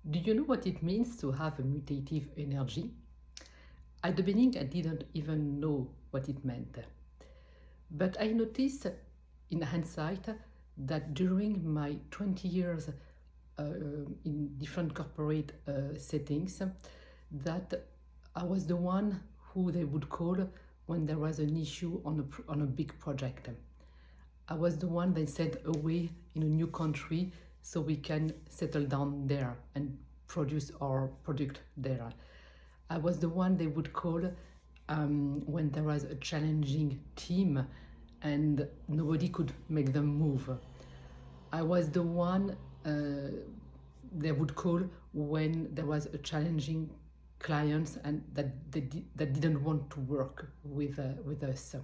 Do you know what it means to have a mutative energy? At the beginning, I didn't even know what it meant. But I noticed in hindsight that during my 20 years in different corporate settings, that I was the one who they would call when there was an issue on a big project. I was the one they sent away in a new country so we can settle down there and produce our product there. I was the one they would call when there was a challenging team and nobody could make them move. I was the one they would call when there was a challenging clients and that didn't want to work with us.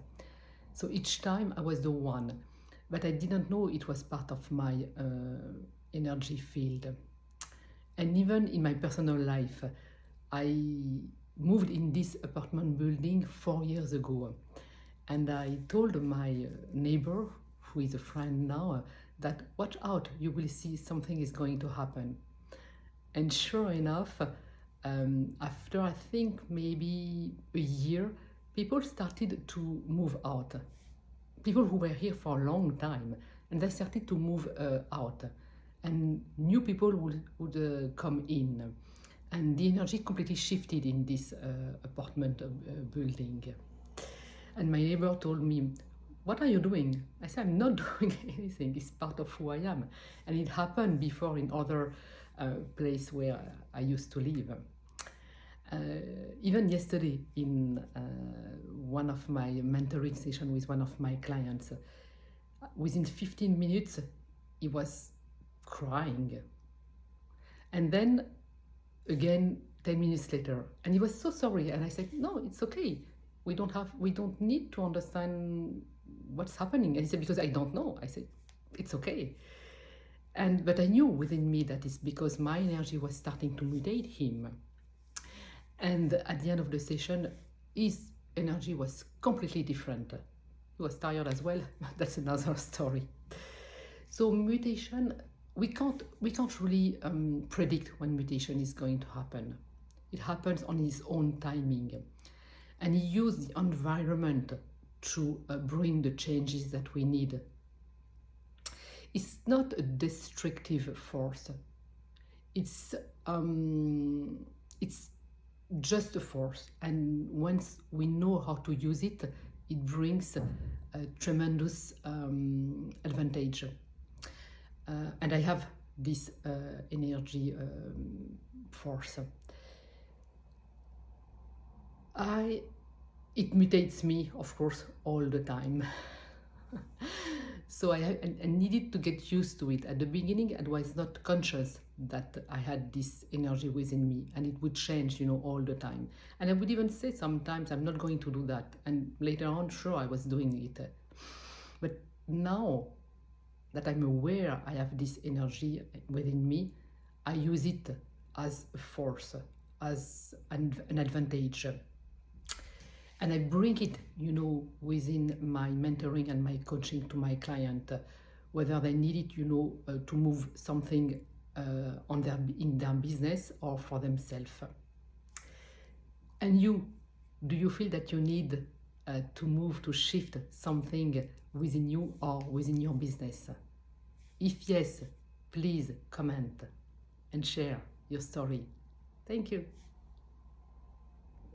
So each time I was the one, but I didn't know it was part of my energy field. And even in my personal life, I moved in this apartment building 4 years ago. And I told my neighbor, who is a friend now, that watch out, you will see something is going to happen. And sure enough, after I think maybe a year, people started to move out. People who were here for a long time, and they started to move out. And new people would come in. And the energy completely shifted in this apartment building. And my neighbor told me, what are you doing? I said, I'm not doing anything. It's part of who I am. And it happened before in other place where I used to live. Even yesterday in one of my mentoring sessions with one of my clients, within 15 minutes, he was crying. And then again, 10 minutes later, and he was so sorry. And I said, no, it's okay. We don't need to understand what's happening. And he said, because I don't know. I said, it's okay. But I knew within me that it's because my energy was starting to mutate him. And at the end of the session, his energy was completely different. He was tired as well, but that's another story. So mutation, we can't really predict when mutation is going to happen. It happens on its own timing. And he used the environment to bring the changes that we need. It's not a destructive force. It's just a force, and once we know how to use it, it brings a tremendous advantage. And I have this energy force. It mutates me, of course, all the time. So I needed to get used to it. At the beginning, I was not conscious that I had this energy within me, and it would change, all the time. And I would even say sometimes, I'm not going to do that. And later on, sure, I was doing it. But now that I'm aware I have this energy within me, I use it as a force, as an advantage. And I bring it, within my mentoring and my coaching to my client, whether they need it, to move something in their business or for themselves. And do you feel that you need to shift something within you or within your business? If yes, please comment and share your story. Thank you.